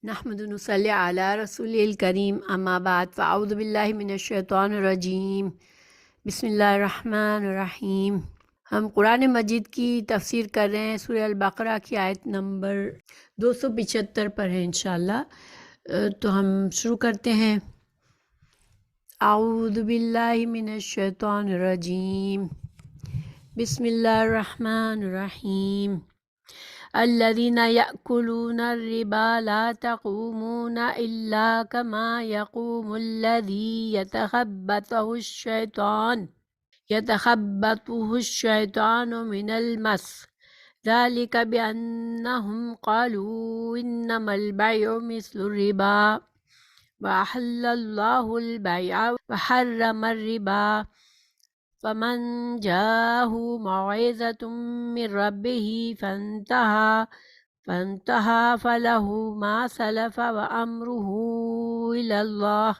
نحمد نصلی علی رسول الکریم اما بعد فاعوذ باللہ من الشیطان الرجیم بسم اللہ الرحمن الرحیم۔ ہم قرآن مجید کی تفسیر کر رہے ہیں، سورہ البقرہ کی آیت نمبر 275 پر ہے انشاءاللہ۔ تو ہم شروع کرتے ہیں۔ اعوذ باللہ من الشیطان الرجیم بسم اللہ الرحمن الرحیم۔ الذين يأكلون الربا لا تقومون إلا كما يقوم الذي يتخبطه الشيطان من المس، ذلك بأنهم قالوا إنما البيع مثل الربا وأحل الله البيع وحرم الربا، فمن جاءه موعظة من ربه فانتهى فله ما سلف وأمره إلى الله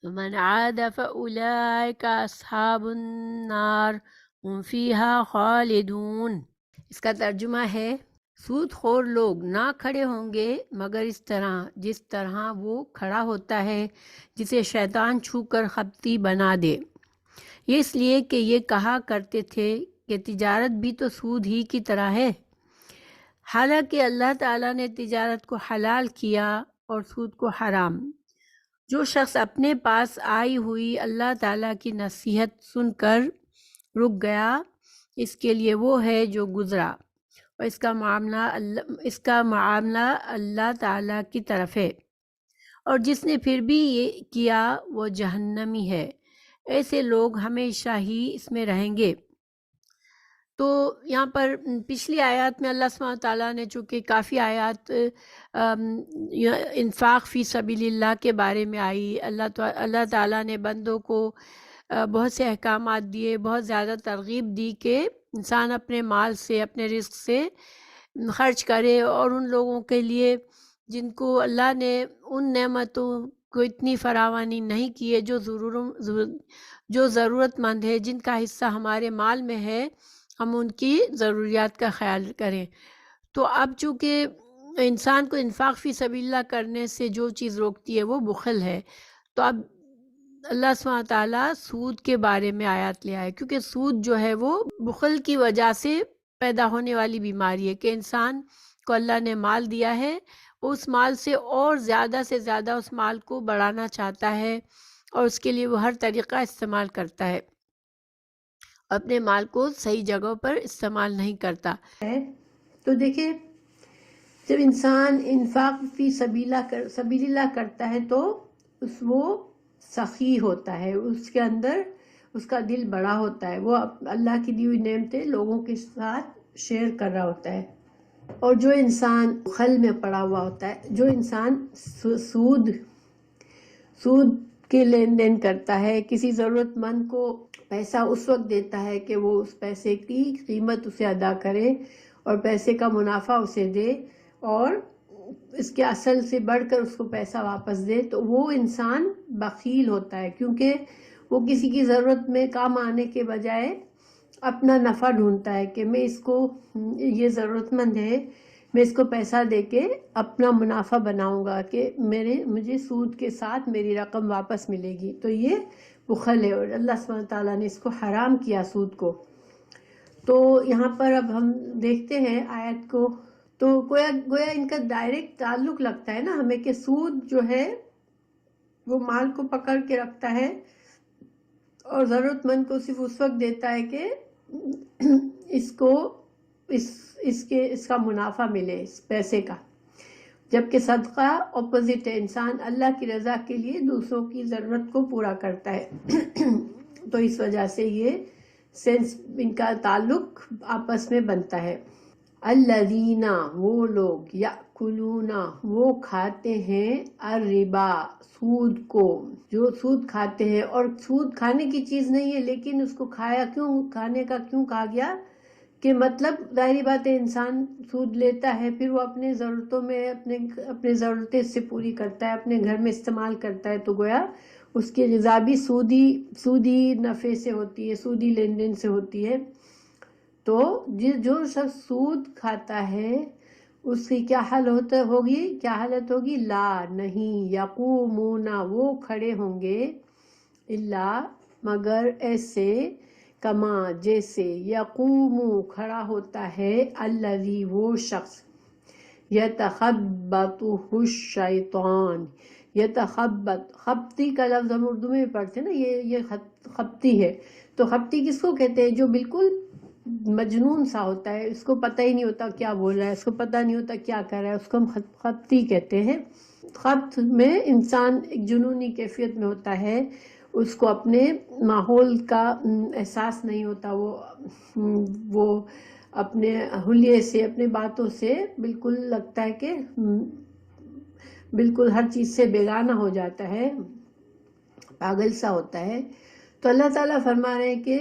ومن عاد فأولئك أصحاب النار هم فيها خالدون۔ اس کا ترجمہ ہے، سود خور لوگ نہ کھڑے ہوں گے مگر اس طرح جس طرح وہ کھڑا ہوتا ہے جسے شیطان چھو کر خبتی بنا دے۔ یہ اس لیے کہ یہ کہا کرتے تھے کہ تجارت بھی تو سود ہی کی طرح ہے، حالانکہ اللہ تعالیٰ نے تجارت کو حلال کیا اور سود کو حرام۔ جو شخص اپنے پاس آئی ہوئی اللہ تعالیٰ کی نصیحت سن کر رک گیا، اس کے لیے وہ ہے جو گزرا، اور اس کا معاملہ اللہ تعالیٰ کی طرف ہے، اور جس نے پھر بھی یہ کیا وہ جہنمی ہے۔ ایسے لوگ ہمیشہ ہی اس میں رہیں گے۔ تو یہاں پر پچھلی آیات میں اللہ سبحانہ تعالیٰ نے چونکہ کافی آیات انفاق فی سبیل اللہ کے بارے میں آئی، اللہ تعالیٰ نے بندوں کو بہت سے احکامات دیے، بہت زیادہ ترغیب دی کہ انسان اپنے مال سے، اپنے رزق سے خرچ کرے، اور ان لوگوں کے لیے جن کو اللہ نے ان نعمتوں کو اتنی فراوانی نہیں کی ہے، جو ضرورت مند ہے، جن کا حصہ ہمارے مال میں ہے، ہم ان کی ضروریات کا خیال کریں۔ تو اب چونکہ انسان کو انفاق فی سبیل اللہ کرنے سے جو چیز روکتی ہے وہ بخل ہے، تو اب اللہ سبحانہ تعالیٰ سود کے بارے میں آیات لے آئے، کیونکہ سود جو ہے وہ بخل کی وجہ سے پیدا ہونے والی بیماری ہے، کہ انسان کو اللہ نے مال دیا ہے، اس مال سے اور زیادہ سے زیادہ اس مال کو بڑھانا چاہتا ہے، اور اس کے لیے وہ ہر طریقہ استعمال کرتا ہے، اپنے مال کو صحیح جگہوں پر استعمال نہیں کرتا ہے۔ تو دیکھیں، جب انسان انفاق فی سبیل اللہ کرتا ہے تو وہ سخی ہوتا ہے، اس کے اندر اس کا دل بڑا ہوتا ہے، وہ اللہ کی دی ہوئی نعمتیں لوگوں کے ساتھ شیئر کر رہا ہوتا ہے۔ اور جو انسان خل میں پڑا ہوا ہوتا ہے، جو انسان سود کے لین دین کرتا ہے، کسی ضرورت مند کو پیسہ اس وقت دیتا ہے کہ وہ اس پیسے کی قیمت اسے ادا کرے اور پیسے کا منافع اسے دے، اور اس کے اصل سے بڑھ کر اس کو پیسہ واپس دے، تو وہ انسان بخیل ہوتا ہے، کیونکہ وہ کسی کی ضرورت میں کام آنے کے بجائے اپنا نفع ڈھونڈتا ہے کہ میں اس کو، یہ ضرورت مند ہے، میں اس کو پیسہ دے کے اپنا منافع بناؤں گا کہ مجھے سود کے ساتھ میری رقم واپس ملے گی۔ تو یہ بخل ہے، اور اللہ سبحانہ تعالیٰ نے اس کو حرام کیا، سود کو۔ تو یہاں پر اب ہم دیکھتے ہیں آیت کو، تو گویا ان کا ڈائریکٹ تعلق لگتا ہے نا ہمیں، کہ سود جو ہے وہ مال کو پکڑ کے رکھتا ہے اور ضرورت مند کو صرف اس وقت دیتا ہے کہ اس کا منافع ملے، اس پیسے کا، جبکہ صدقہ اپوزٹ ہے، انسان اللہ کی رضا کے لیے دوسروں کی ضرورت کو پورا کرتا ہے۔ تو اس وجہ سے یہ سینس، ان کا تعلق آپس میں بنتا ہے۔ الذین، وہ لوگ، یأکلون، وہ کھاتے ہیں، الربا، سود کو، جو سود کھاتے ہیں، اور سود کھانے کی چیز نہیں ہے، لیکن اس کو کھانے کا کیوں کہا گیا؟ کہ مطلب ظاہری بات ہے، انسان سود لیتا ہے، پھر وہ اپنے ضرورتوں میں اپنے ضرورتیں اس سے پوری کرتا ہے، اپنے گھر میں استعمال کرتا ہے، تو گویا اس کی غذا بھی سودی نفع سے ہوتی ہے، سودی لین دین سے ہوتی ہے۔ تو جو شخص سود کھاتا ہے اس کی کیا حالت ہوگی، لا نہیں، یقومون وہ کھڑے ہوں گے، الا مگر ایسے، کما جیسے، یقوم کھڑا ہوتا ہے، الذی وہ شخص، یتخبطہ الشیطان، یتخبط، خبطی کا لفظ ہم اردو میں پڑھتے ہیں نا، یہ خبطی ہے، تو خبطی کس کو کہتے ہیں؟ جو بالکل مجنون سا ہوتا ہے، اس کو پتہ ہی نہیں ہوتا کیا بول رہا ہے، اس کو پتہ نہیں ہوتا کیا کر رہا ہے، اس کو ہم خبطی کہتے ہیں۔ خبط میں انسان ایک جنونی کیفیت میں ہوتا ہے، اس کو اپنے ماحول کا احساس نہیں ہوتا، وہ اپنے حلیے سے، اپنے باتوں سے بالکل لگتا ہے کہ بالکل ہر چیز سے بیگانہ ہو جاتا ہے، پاگل سا ہوتا ہے۔ تو اللہ تعالیٰ فرما رہے ہیں کہ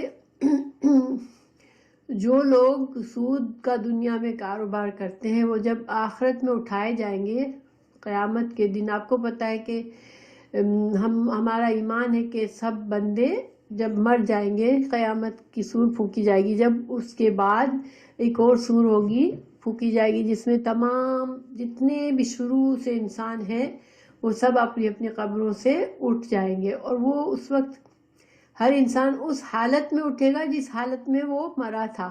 جو لوگ سود کا دنیا میں کاروبار کرتے ہیں، وہ جب آخرت میں اٹھائے جائیں گے قیامت کے دن، آپ کو پتہ ہے کہ ہمارا ایمان ہے کہ سب بندے جب مر جائیں گے، قیامت کی سور پھونکی جائے گی، جب اس کے بعد ایک اور سور ہوگی، پھونکی جائے گی، جس میں تمام جتنے بھی شروع سے انسان ہیں وہ سب اپنی اپنی قبروں سے اٹھ جائیں گے، اور وہ اس وقت ہر انسان اس حالت میں اٹھے گا جس حالت میں وہ مرا تھا۔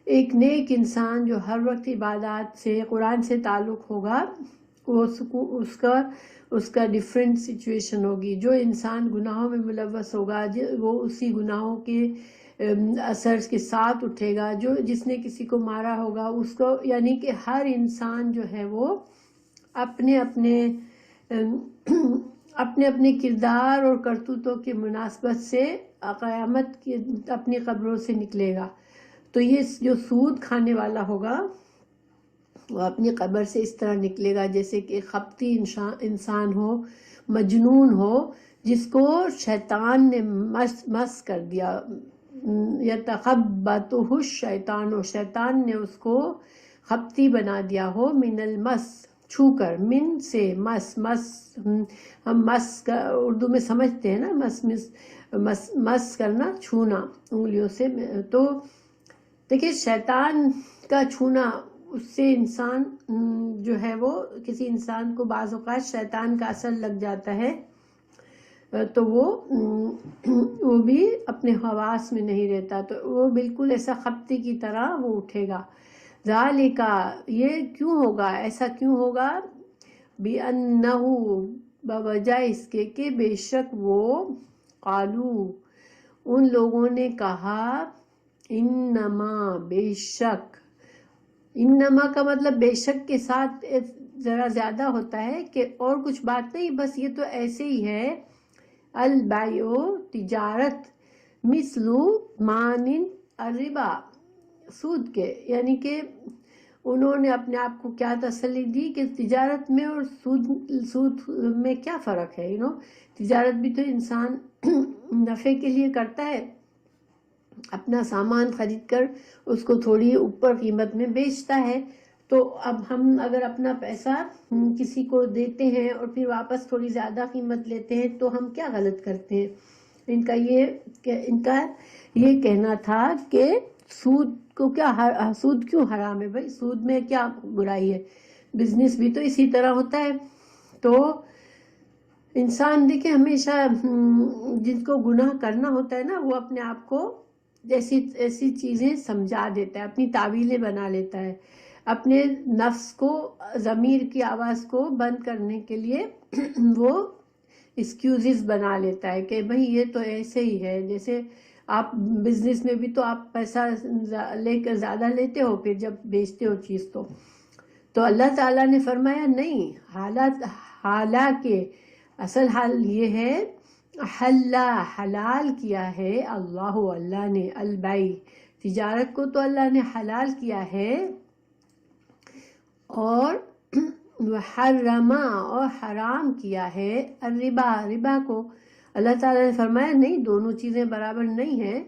ایک نیک انسان جو ہر وقت عبادات سے، قرآن سے تعلق ہوگا، وہ اس کا ڈیفرنٹ سچویشن ہوگی۔ جو انسان گناہوں میں ملوث ہوگا، وہ اسی گناہوں کے اثر کے ساتھ اٹھے گا۔ جس نے کسی کو مارا ہوگا اس کو، یعنی کہ ہر انسان جو ہے وہ اپنے اپنے کردار اور کرتوتوں کی مناسبت سے قیامت کی اپنی قبروں سے نکلے گا۔ تو یہ جو سود کھانے والا ہوگا وہ اپنی قبر سے اس طرح نکلے گا جیسے کہ خبطی انسان ہو، مجنون ہو، جس کو شیطان نے مس کر دیا، یتخبطہ الشیطان، شیطان نے اس کو خبطی بنا دیا ہو، من المس چھو کر، من سے مس، ہم مس کا اردو میں سمجھتے ہیں نا، مس کرنا، چھونا انگلیوں سے۔ تو دیکھیں شیطان کا چھونا، اس سے انسان جو ہے وہ، کسی انسان کو بعض اوقات شیطان کا اثر لگ جاتا ہے تو وہ بھی اپنے حواس میں نہیں رہتا، تو وہ بالکل ایسا خبطی کی طرح وہ اٹھے گا۔ ذالک، یہ کیوں ہوگا، ایسا کیوں ہوگا؟ بِأَنَّهُ، بوجہ اس کے کہ بے شک وہ، قالو، ان لوگوں نے کہا، انما، بے شک، انما کا مطلب بے شک کے ساتھ ذرا زیادہ ہوتا ہے کہ اور کچھ بات نہیں، بس یہ تو ایسے ہی ہے، البیع، تجارت، مثل، مانند، الربا، سود کے، یعنی کہ انہوں نے اپنے آپ کو کیا تسلی دی کہ تجارت میں اور سود میں کیا فرق ہے، تجارت بھی تو انسان نفع کے لیے کرتا ہے، اپنا سامان خرید کر اس کو تھوڑی اوپر قیمت میں بیچتا ہے، تو اب ہم اگر اپنا پیسہ کسی کو دیتے ہیں اور پھر واپس تھوڑی زیادہ قیمت لیتے ہیں تو ہم کیا غلط کرتے ہیں؟ ان کا یہ کہنا تھا کہ سود سود کیوں حرام ہے بھائی، سود میں کیا برائی ہے، بزنس بھی تو اسی طرح ہوتا ہے۔ تو انسان دیکھیں ہمیشہ جن کو گناہ کرنا ہوتا ہے نا، وہ اپنے آپ کو ایسی چیزیں سمجھا دیتا ہے، اپنی تعویلیں بنا لیتا ہے، اپنے نفس کو، ضمیر کی آواز کو بند کرنے کے لیے وہ ایکسکیوزز بنا لیتا ہے کہ بھئی یہ تو ایسے ہی ہے، جیسے آپ بزنس میں بھی تو آپ پیسہ لے کر زیادہ لیتے ہو، پھر جب بیچتے ہو چیز تو اللہ تعالیٰ نے فرمایا نہیں، حالانکہ اصل حال یہ ہے، حلال کیا ہے اللہ نے، البیع، تجارت کو تو اللہ نے حلال کیا ہے، اور حرما، اور حرام کیا ہے، ربا کو اللہ تعالیٰ نے فرمایا نہیں، دونوں چیزیں برابر نہیں ہیں،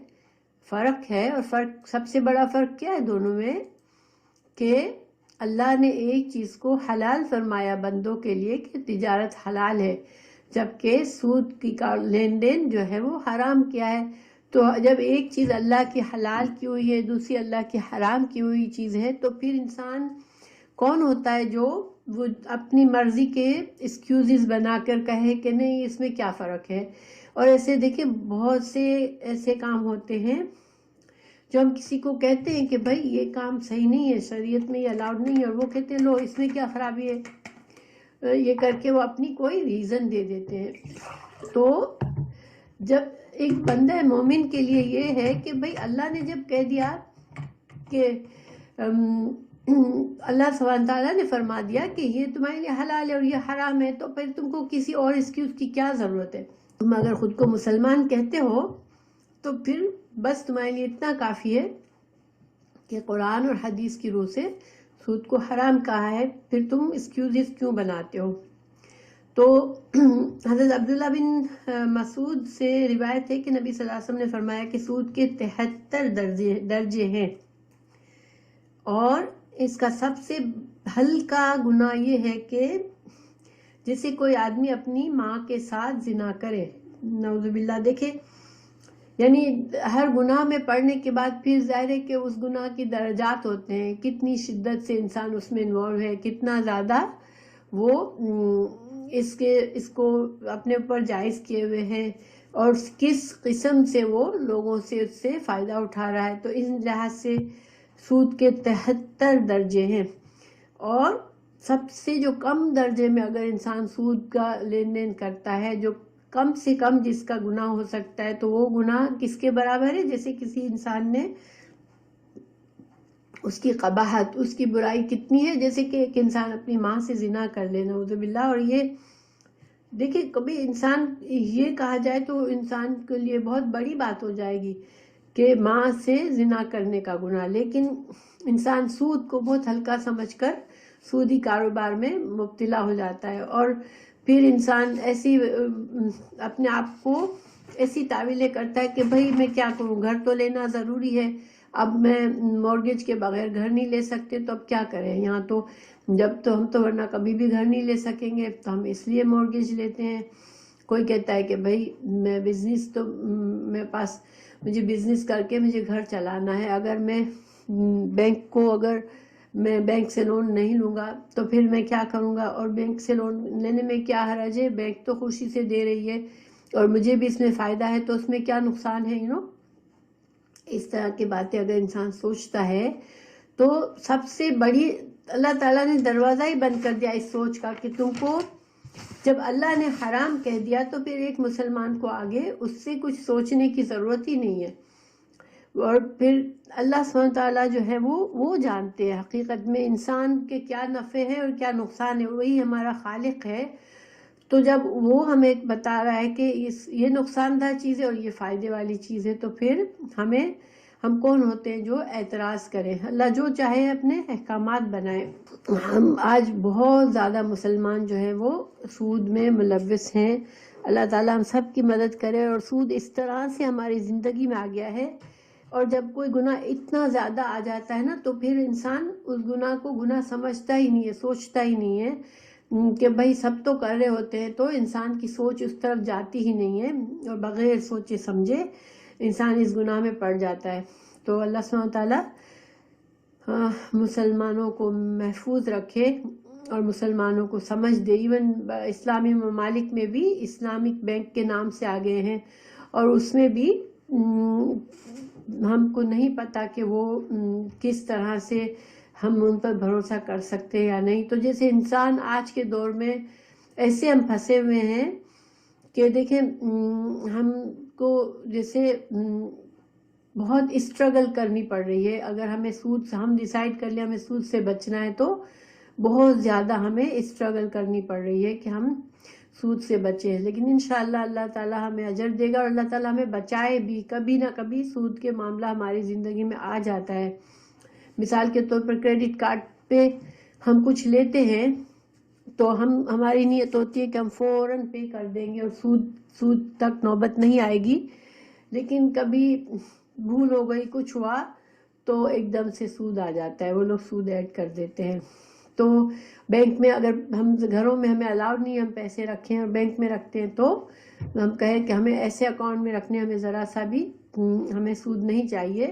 فرق ہے، اور سب سے بڑا فرق کیا ہے دونوں میں، کہ اللہ نے ایک چیز کو حلال فرمایا بندوں کے لیے کہ تجارت حلال ہے، جبکہ سود کی لین دین جو ہے وہ حرام کیا ہے۔ تو جب ایک چیز اللہ کی حلال کی ہوئی ہے، دوسری اللہ کی حرام کی ہوئی چیز ہے، تو پھر انسان کون ہوتا ہے جو وہ اپنی مرضی کے ایکسکیوزز بنا کر کہے کہ نہیں اس میں کیا فرق ہے. اور ایسے دیکھیں بہت سے ایسے کام ہوتے ہیں جو ہم کسی کو کہتے ہیں کہ بھائی یہ کام صحیح نہیں ہے، شریعت میں یہ الاؤڈ نہیں ہے، اور وہ کہتے ہیں لو اس میں کیا خرابی ہے، یہ کر کے وہ اپنی کوئی ریزن دے دیتے ہیں. تو جب ایک بندہ مومن کے لیے یہ ہے کہ بھائی اللہ نے جب کہہ دیا کہ اللہ سبحانہ تعالیٰ نے فرما دیا کہ یہ تمہارے لیے حلال ہے اور یہ حرام ہے، تو پھر تم کو کسی اور ایکسکیوز کی کیا ضرورت ہے. تم اگر خود کو مسلمان کہتے ہو تو پھر بس تمہارے لیے اتنا کافی ہے کہ قرآن اور حدیث کی روح سے سود کو حرام کہا ہے، پھر تم ایکسکیوزز کیوں بناتے ہو. تو حضرت عبداللہ بن مسعود سے روایت ہے کہ نبی صلی اللہ علیہ وسلم نے فرمایا کہ سود کے 73 درجے ہیں، اور اس کا سب سے ہلکا گناہ یہ ہے کہ جیسے کوئی آدمی اپنی ماں کے ساتھ زنا کرے، نعوذ باللہ. دیکھیں یعنی ہر گناہ میں پڑھنے کے بعد پھر ظاہر ہے کہ اس گناہ کی درجات ہوتے ہیں، کتنی شدت سے انسان اس میں انوالو ہے، کتنا زیادہ وہ اس کو اپنے اوپر جائز کیے ہوئے ہیں، اور کس قسم سے وہ لوگوں سے اس سے فائدہ اٹھا رہا ہے. تو اس لحاظ سے سود کے 73 درجے ہیں، اور سب سے جو کم درجے میں اگر انسان سود کا لین دین کرتا ہے، جو کم سے کم جس کا گناہ ہو سکتا ہے، تو وہ گناہ کس کے برابر ہے؟ جیسے کسی انسان نے اس کی قباحت، اس کی برائی کتنی ہے، جیسے کہ ایک انسان اپنی ماں سے زنا کر لے، نعوذ باللہ. اور یہ دیکھیں کبھی انسان یہ کہا جائے تو انسان کے لیے بہت بڑی بات ہو جائے گی کہ ماں سے زنا کرنے کا گناہ، لیکن انسان سود کو بہت ہلکا سمجھ کر سودی کاروبار میں مبتلا ہو جاتا ہے، اور پھر انسان ایسی اپنے آپ کو ایسی تعویلیں کرتا ہے کہ بھائی میں کیا کروں، گھر تو لینا ضروری ہے، اب میں مورگیج کے بغیر گھر نہیں لے سکتے، تو اب کیا کریں، یہاں تو جب تو ہم تو ورنہ کبھی بھی گھر نہیں لے سکیں گے، تو ہم اس لیے مورگیج لیتے ہیں. کوئی کہتا ہے کہ بھائی میں بزنس تو میرے پاس، مجھے بزنس کر کے مجھے گھر چلانا ہے، اگر میں اگر میں بینک سے لون نہیں لوں گا تو پھر میں کیا کروں گا، اور بینک سے لون لینے میں کیا حرج ہے، بینک تو خوشی سے دے رہی ہے اور مجھے بھی اس میں فائدہ ہے، تو اس میں کیا نقصان ہے. اس طرح کی باتیں اگر انسان سوچتا ہے تو سب سے بڑی اللہ تعالیٰ نے دروازہ ہی بند کر دیا اس سوچ کا کہ تم کو جب اللہ نے حرام کہہ دیا تو پھر ایک مسلمان کو آگے اس سے کچھ سوچنے کی ضرورت ہی نہیں ہے. اور پھر اللہ سبحانہ تعالیٰ جو ہے وہ جانتے ہیں حقیقت میں انسان کے کیا نفع ہے اور کیا نقصان ہے، وہی ہمارا خالق ہے. تو جب وہ ہمیں بتا رہا ہے کہ یہ نقصان دہ چیز ہے اور یہ فائدے والی چیز ہے، تو پھر ہم کون ہوتے ہیں جو اعتراض کریں. اللہ جو چاہے اپنے احکامات بنائے. ہم آج بہت زیادہ مسلمان جو ہیں وہ سود میں ملوث ہیں. اللہ تعالیٰ ہم سب کی مدد کرے. اور سود اس طرح سے ہماری زندگی میں آ گیا ہے، اور جب کوئی گناہ اتنا زیادہ آ جاتا ہے نا تو پھر انسان اس گناہ کو گناہ سمجھتا ہی نہیں ہے، سوچتا ہی نہیں ہے کہ بھائی سب تو کر رہے ہوتے ہیں، تو انسان کی سوچ اس طرف جاتی ہی نہیں ہے، اور بغیر سوچے سمجھے انسان اس گناہ میں پڑ جاتا ہے. تو اللہ سبحانہ تعالیٰ مسلمانوں کو محفوظ رکھے اور مسلمانوں کو سمجھ دے. ایون اسلامی ممالک میں بھی اسلامک بینک کے نام سے آ گئے ہیں، اور اس میں بھی ہم کو نہیں پتا کہ وہ کس طرح سے ہم ان پر بھروسہ کر سکتے ہیں یا نہیں. تو جیسے انسان آج کے دور میں ایسے ہم پھنسے ہوئے ہیں کہ دیکھیں ہم کو جیسے بہت اسٹرگل کرنی پڑ رہی ہے. اگر ہم ڈیسائیڈ کر لیں ہمیں سود سے بچنا ہے تو بہت زیادہ ہمیں اسٹرگل کرنی پڑ رہی ہے کہ ہم سود سے بچیں. لیکن انشاءاللہ اللہ تعالیٰ ہمیں اجر دے گا، اور اللہ تعالیٰ ہمیں بچائے بھی. کبھی نہ کبھی سود کے معاملہ ہماری زندگی میں آ جاتا ہے. مثال کے طور پر کریڈٹ کارڈ پہ ہم کچھ لیتے ہیں تو ہماری نیت ہوتی ہے کہ ہم فوراً پے کر دیں گے اور سود تک نوبت نہیں آئے گی. لیکن کبھی بھول ہو گئی، کچھ ہوا تو ایک دم سے سود آ جاتا ہے، وہ لوگ سود ایڈ کر دیتے ہیں. تو بینک میں اگر ہم گھروں میں ہمیں الاؤڈ نہیں ہم پیسے رکھیں اور بینک میں رکھتے ہیں، تو ہم کہیں کہ ہمیں ایسے اکاؤنٹ میں رکھنے، ہمیں ذرا سا بھی ہمیں سود نہیں چاہیے.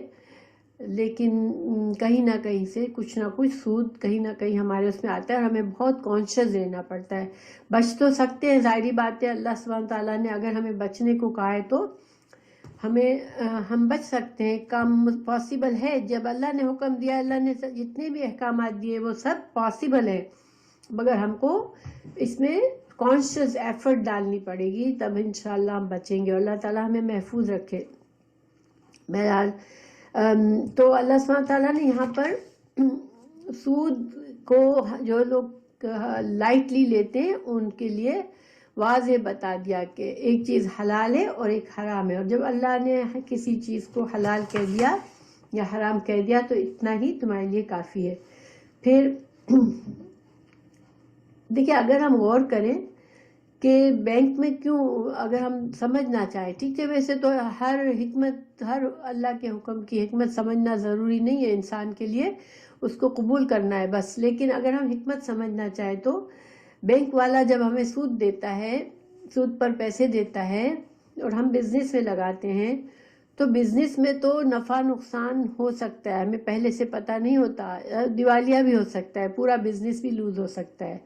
لیکن کہیں نہ کہیں سے کچھ نہ کچھ سود کہیں نہ کہیں ہمارے اس میں آتا ہے، اور ہمیں بہت کانشیس رہنا پڑتا ہے۔ بچ تو سکتے ہیں، ظاہری بات ہے، اللہ سبحانہ تعالیٰ نے اگر ہمیں بچنے کو کہا ہے تو ہم بچ سکتے ہیں، کام پاسبل ہے۔ جب اللہ نے حکم دیا، اللہ نے جتنے بھی احکامات دیے وہ سب پاسبل ہے، مگر ہم کو اس میں کانشیس ایفرٹ ڈالنی پڑے گی، تب انشاءاللہ ہم بچیں گے، اور اللہ تعالیٰ ہمیں محفوظ رکھے۔ بہرحال تو اللہ سبحانہ تعالیٰ نے یہاں پر سود کو جو لوگ لائٹلی لیتے ہیں ان کے لیے واضح بتا دیا کہ ایک چیز حلال ہے اور ایک حرام ہے، اور جب اللہ نے کسی چیز کو حلال کہہ دیا یا حرام کہہ دیا تو اتنا ہی تمہارے لیے کافی ہے۔ پھر دیکھیں، اگر ہم غور کریں کہ بینک میں کیوں، اگر ہم سمجھنا چاہیں، ٹھیک ہے، ویسے تو ہر اللہ کے حکم کی حکمت سمجھنا ضروری نہیں ہے انسان کے لیے، اس کو قبول کرنا ہے بس، لیکن اگر ہم حکمت سمجھنا چاہیں تو بینک والا جب ہمیں سود دیتا ہے، سود پر پیسے دیتا ہے اور ہم بزنس میں لگاتے ہیں، تو بزنس میں تو نفع نقصان ہو سکتا ہے، ہمیں پہلے سے پتہ نہیں ہوتا، دیوالیہ بھی ہو سکتا ہے، پورا بزنس بھی لوز ہو سکتا ہے،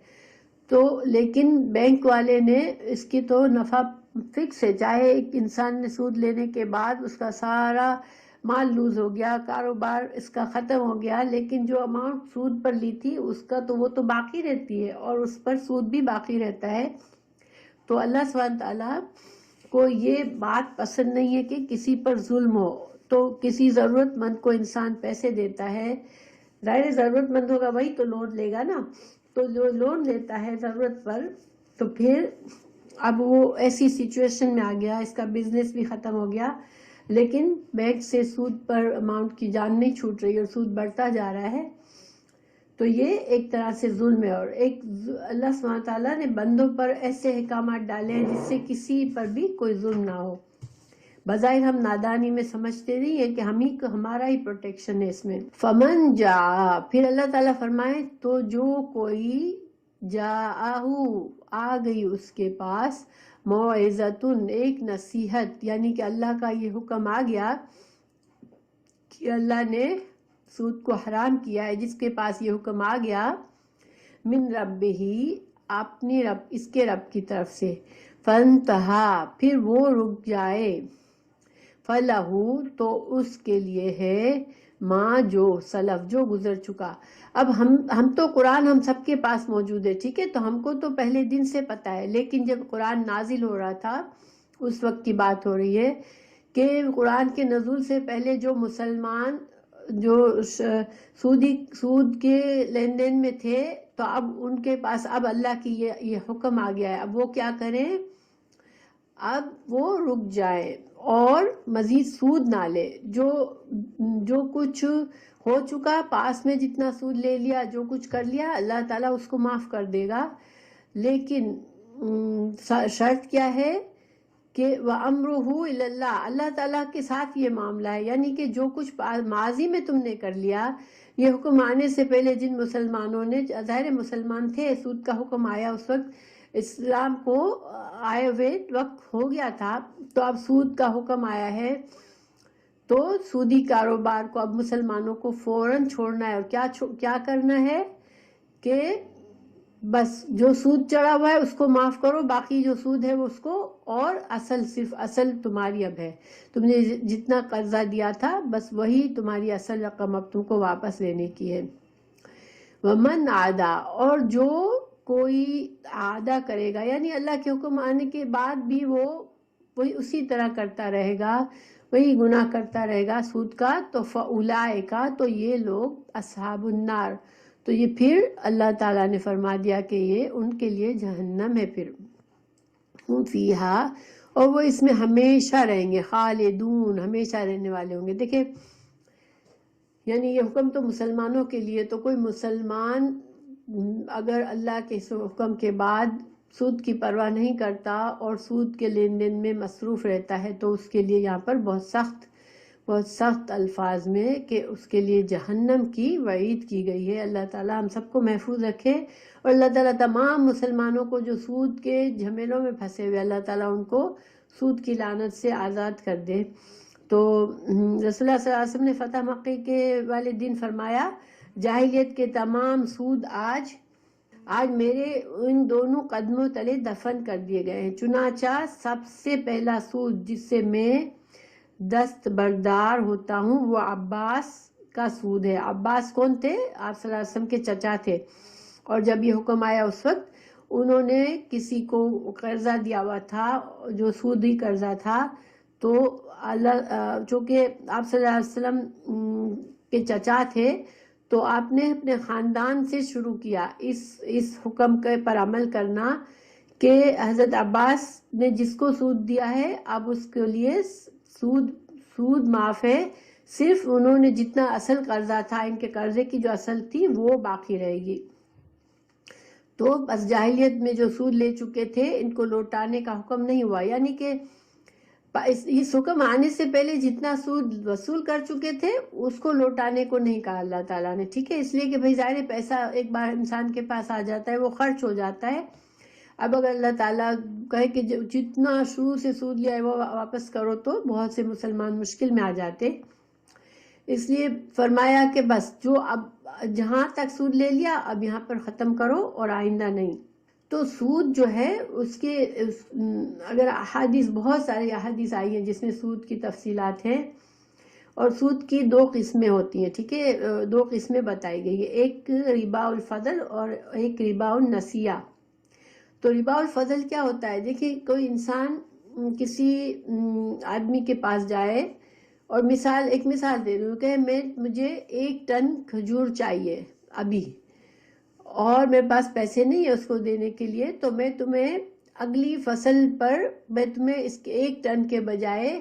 تو لیکن بینک والے نے اس کی تو نفع فکس ہے، چاہے ایک انسان نے سود لینے کے بعد اس کا سارا مال لوز ہو گیا، کاروبار اس کا ختم ہو گیا، لیکن جو اماؤنٹ سود پر لی تھی اس کا تو وہ تو باقی رہتی ہے، اور اس پر سود بھی باقی رہتا ہے۔ تو اللہ سبحانہ تعالیٰ کو یہ بات پسند نہیں ہے کہ کسی پر ظلم ہو، تو کسی ضرورت مند کو انسان پیسے دیتا ہے، ظاہر ضرورت مند ہوگا وہی تو لون لے گا نا، تو جو لون لیتا ہے ضرورت پر، تو پھر اب وہ ایسی سچویشن میں آ گیا، اس کا بزنس بھی ختم ہو گیا، لیکن بینک سے سود پر اماؤنٹ کی جان نہیں چھوٹ رہی اور سود بڑھتا جا رہا ہے، تو یہ ایک طرح سے ظلم ہے۔ اور ایک اللہ سبحانہ تعالیٰ نے بندوں پر ایسے احکامات ڈالے ہیں جس سے کسی پر بھی کوئی ظلم نہ ہو، بظاہر ہم نادانی میں سمجھتے نہیں ہیں کہ ہمارا ہی پروٹیکشن ہے اس میں۔ فمن جا، پھر اللہ تعالیٰ فرمائے تو جو کوئی جاءہو، آ گئی اس کے پاس، موعظۃن، ایک نصیحت، یعنی کہ اللہ کا یہ حکم آ گیا کہ اللہ نے سود کو حرام کیا ہے، جس کے پاس یہ حکم آ گیا، من ربہ، اپنی رب، اس کے رب کی طرف سے، فانتہا، پھر وہ رک جائے، فَلَهُ، تو اس کے لیے ہے، ما، جو سلف، جو گزر چکا۔ اب ہم تو قرآن ہم سب کے پاس موجود ہے، ٹھیک ہے، تو ہم کو تو پہلے دن سے پتہ ہے، لیکن جب قرآن نازل ہو رہا تھا اس وقت کی بات ہو رہی ہے کہ قرآن کے نزول سے پہلے جو مسلمان جو سود کے لین دین میں تھے، تو اب ان کے پاس اب اللہ کی یہ حکم آ گیا ہے، اب وہ کیا کریں، اب وہ رک جائے اور مزید سود نہ لے، جو کچھ ہو چکا پاس میں، جتنا سود لے لیا، جو کچھ کر لیا، اللہ تعالیٰ اس کو معاف کر دے گا، لیکن شرط کیا ہے کہ وَأَمْرُهُ إِلَى اللَّهِ، اللہ تعالیٰ کے ساتھ یہ معاملہ ہے، یعنی کہ جو کچھ ماضی میں تم نے کر لیا، یہ حکم آنے سے پہلے جن مسلمانوں نے، ظاہر مسلمان تھے، سود کا حکم آیا اس وقت، اسلام کو آئے ہوئے وقت ہو گیا تھا، تو اب سود کا حکم آیا ہے، تو سودی کاروبار کو اب مسلمانوں کو فوراً چھوڑنا ہے، اور کیا کرنا ہے کہ بس جو سود چڑھا ہوا ہے اس کو معاف کرو، باقی جو سود ہے وہ اس کو، اور صرف اصل تمہاری اب ہے، تم نے جتنا قرضہ دیا تھا بس وہی تمہاری اصل رقم اب تم کو واپس لینے کی ہے۔ ومن عادا، اور جو کوئی عادہ کرے گا، یعنی اللہ کے حکم آنے کے بعد بھی وہی اسی طرح کرتا رہے گا، وہی گناہ کرتا رہے گا سود کا، تو فاولئک، تو یہ لوگ اصحاب النار، تو یہ پھر اللہ تعالیٰ نے فرما دیا کہ یہ ان کے لیے جہنم ہے، پھر ہم فیہا، اور وہ اس میں ہمیشہ رہیں گے، خالدون، ہمیشہ رہنے والے ہوں گے۔ دیکھیں، یعنی یہ حکم تو مسلمانوں کے لیے، تو کوئی مسلمان اگر اللہ کے حکم کے بعد سود کی پرواہ نہیں کرتا اور سود کے لین دین میں مصروف رہتا ہے، تو اس کے لیے یہاں پر بہت سخت الفاظ میں کہ اس کے لیے جہنم کی وعید کی گئی ہے۔ اللہ تعالیٰ ہم سب کو محفوظ رکھے، اور اللہ تعالیٰ تمام مسلمانوں کو جو سود کے جھمیلوں میں پھنسے ہوئے، اللہ تعالیٰ ان کو سود کی لعنت سے آزاد کر دے۔ تو رسول اللہ صلی اللہ علیہ وسلم نے فتح مکہ کے والے دن فرمایا جاہلیت کے تمام سود آج میرے ان دونوں قدموں تلے دفن کر دیے گئے ہیں، چنانچہ سب سے پہلا سود جس سے میں دستبردار ہوتا ہوں وہ عباس کا سود ہے۔ عباس کون تھے؟ آپ صلی اللہ علیہ وسلم کے چچا تھے، اور جب یہ حکم آیا اس وقت انہوں نے کسی کو قرضہ دیا ہوا تھا جو سودی قرضہ تھا، تو اللہ چونکہ آپ صلی اللہ علیہ وسلم کے چچا تھے تو آپ نے اپنے خاندان سے شروع کیا اس حکم کے پر عمل کرنا کہ حضرت عباس نے جس کو سود دیا ہے اب اس کے لیے سود معاف ہے، صرف انہوں نے جتنا اصل قرضہ تھا، ان کے قرضے کی جو اصل تھی وہ باقی رہے گی۔ تو بس جاہلیت میں جو سود لے چکے تھے ان کو لوٹانے کا حکم نہیں ہوا، یعنی کہ اس حکم آنے سے پہلے جتنا سود وصول کر چکے تھے اس کو لوٹانے کو نہیں کہا اللہ تعالیٰ نے، ٹھیک ہے، اس لیے کہ بھائی ظاہر پیسہ ایک بار انسان کے پاس آ جاتا ہے وہ خرچ ہو جاتا ہے۔ اب اگر اللہ تعالیٰ کہے کہ جتنا شروع سے سود لیا ہے وہ واپس کرو تو بہت سے مسلمان مشکل میں آ جاتے، اس لیے فرمایا کہ بس جو اب جہاں تک سود لے لیا اب یہاں پر ختم کرو اور آئندہ نہیں۔ تو سود جو ہے اس کے اگر احادیث بہت سارے احادیث آئی ہیں جس میں سود کی تفصیلات ہیں، اور سود کی دو قسمیں ہوتی ہیں، ٹھیک ہے، دو قسمیں بتائی گئی ہیں، ایک ربا الفضل اور ایک ربا النسیہ۔ تو ربا الفضل کیا ہوتا ہے؟ دیکھیں کوئی انسان کسی آدمی کے پاس جائے اور ایک مثال دے دوں کہ مجھے 1 ٹن کھجور چاہیے ابھی، اور میرے پاس پیسے نہیں ہے اس کو دینے کے لیے، تو میں تمہیں اگلی فصل پر میں تمہیں اس کے 1 ٹن کے بجائے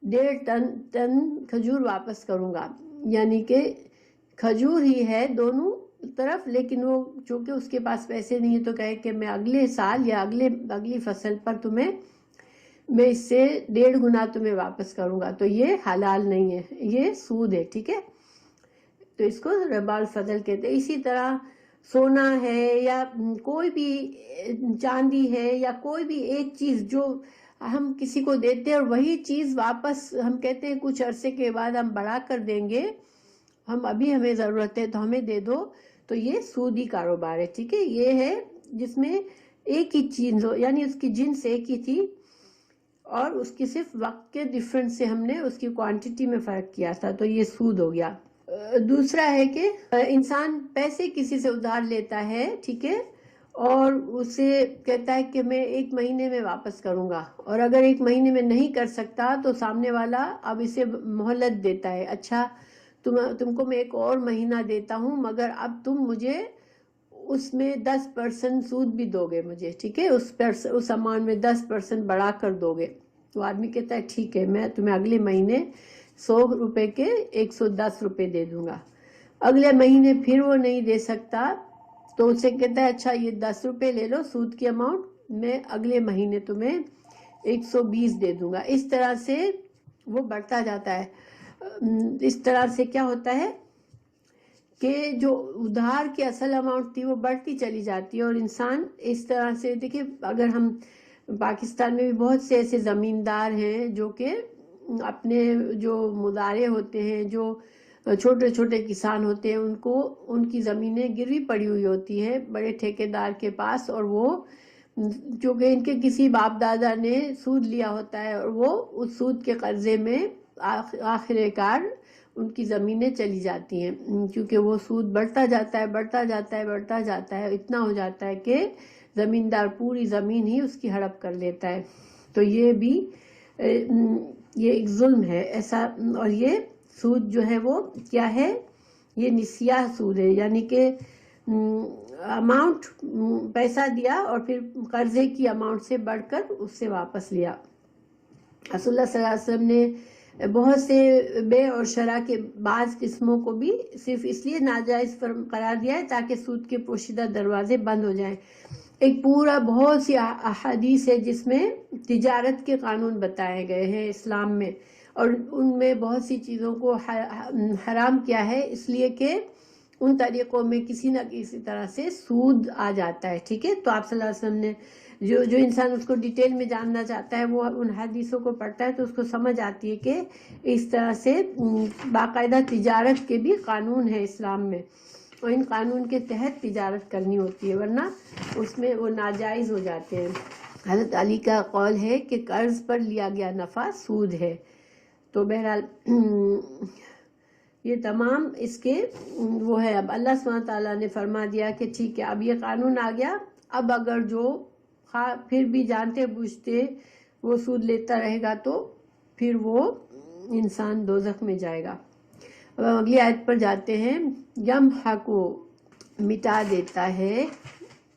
1.5 ٹن کھجور واپس کروں گا، یعنی کہ کھجور ہی ہے دونوں طرف، لیکن وہ چونکہ اس کے پاس پیسے نہیں ہے تو کہے کہ میں اگلے سال یا اگلی فصل پر میں اس سے 1.5 گنا تمہیں واپس کروں گا، تو یہ حلال نہیں ہے، یہ سود ہے، ٹھیک ہے، تو اس کو ربا الفضل کہتے ہیں۔ اسی طرح سونا ہے یا کوئی بھی چاندی ہے یا کوئی بھی ایک چیز جو ہم کسی کو دیتے ہیں اور وہی چیز واپس ہم کہتے ہیں کچھ عرصے کے بعد ہم بڑھا کر دیں گے، ہمیں ضرورت ہے تو ہمیں دے دو، تو یہ سودی کاروبار ہے، ٹھیک ہے، یہ ہے جس میں ایک ہی چیز ہو، یعنی اس کی جنس ایک ہی تھی اور اس کی صرف وقت کے ڈفرنس سے ہم نے اس کی کوانٹٹی میں فرق کیا تھا، تو یہ سود ہو گیا۔ دوسرا ہے کہ انسان پیسے کسی سے ادھار لیتا ہے، ٹھیک ہے، اور اسے کہتا ہے کہ میں 1 مہینے میں واپس کروں گا، اور اگر 1 مہینے میں نہیں کر سکتا تو سامنے والا اب اسے مہلت دیتا ہے، اچھا تم کو میں 1 اور مہینہ دیتا ہوں مگر اب تم مجھے اس میں 10% سود بھی دو گے مجھے، ٹھیک ہے، اس اماؤنٹ میں 10% بڑھا کر دو گے، تو آدمی کہتا ہے ٹھیک ہے میں تمہیں اگلے مہینے 100 روپے کے 110 روپے دے دوں گا۔ اگلے مہینے پھر وہ نہیں دے سکتا تو اسے کہتا ہے اچھا یہ 10 روپے لے لو سود کی اماؤنٹ، میں اگلے مہینے تمہیں 120 دے دوں گا۔ اس طرح سے وہ بڑھتا جاتا ہے۔ اس طرح سے کیا ہوتا ہے کہ جو ادھار کی اصل اماؤنٹ تھی وہ بڑھتی چلی جاتی ہے، اور انسان اس طرح سے دیکھیں اگر ہم پاکستان میں بھی بہت سے ایسے زمیندار ہیں جو کہ اپنے جو مزارع ہوتے ہیں، جو چھوٹے چھوٹے کسان ہوتے ہیں، ان کی زمینیں گروی پڑی ہوئی ہوتی ہیں بڑے ٹھیکیدار کے پاس، اور وہ چونکہ ان کے کسی باپ دادا نے سود لیا ہوتا ہے اور وہ اس سود کے قرضے میں آخر کار ان کی زمینیں چلی جاتی ہیں، کیونکہ وہ سود بڑھتا جاتا ہے، اتنا ہو جاتا ہے کہ زمیندار پوری زمین ہی اس کی ہڑپ کر لیتا ہے، تو یہ بھی یہ ایک ظلم ہے ایسا۔ اور یہ سود جو ہے وہ کیا ہے؟ یہ نسیہ سود ہے، یعنی کہ اماؤنٹ پیسہ دیا اور پھر قرضے کی اماؤنٹ سے بڑھ کر اس سے واپس لیا۔ رسول اللہ صلی اللہ علیہ وسلم نے بہت سے بے اور شرح کے بعض قسموں کو بھی صرف اس لیے ناجائز قرار دیا ہے تاکہ سود کے پوشیدہ دروازے بند ہو جائیں۔ ایک پورا بہت سی احادیث ہے جس میں تجارت کے قانون بتائے گئے ہیں اسلام میں، اور ان میں بہت سی چیزوں کو حرام کیا ہے اس لیے کہ ان طریقوں میں کسی نہ کسی طرح سے سود آ جاتا ہے، ٹھیک ہے. تو آپ صلی اللہ علیہ وسلم نے جو انسان اس کو ڈیٹیل میں جاننا چاہتا ہے وہ ان حدیثوں کو پڑھتا ہے تو اس کو سمجھ آتی ہے کہ اس طرح سے باقاعدہ تجارت کے بھی قانون ہے اسلام میں، اور ان قانون کے تحت تجارت کرنی ہوتی ہے، ورنہ اس میں وہ ناجائز ہو جاتے ہیں. حضرت علی کا قول ہے کہ قرض پر لیا گیا نفع سود ہے. تو بہرحال یہ تمام اس کے وہ ہے. اب اللہ سبحانہ تعالیٰ نے فرما دیا کہ ٹھیک ہے اب یہ قانون آ گیا، اب اگر جو پھر بھی جانتے بوجھتے وہ سود لیتا رہے گا تو پھر وہ انسان دوزخ میں جائے گا. اب ہم اگلی آیت پر جاتے ہیں. یمحقو مٹا دیتا ہے،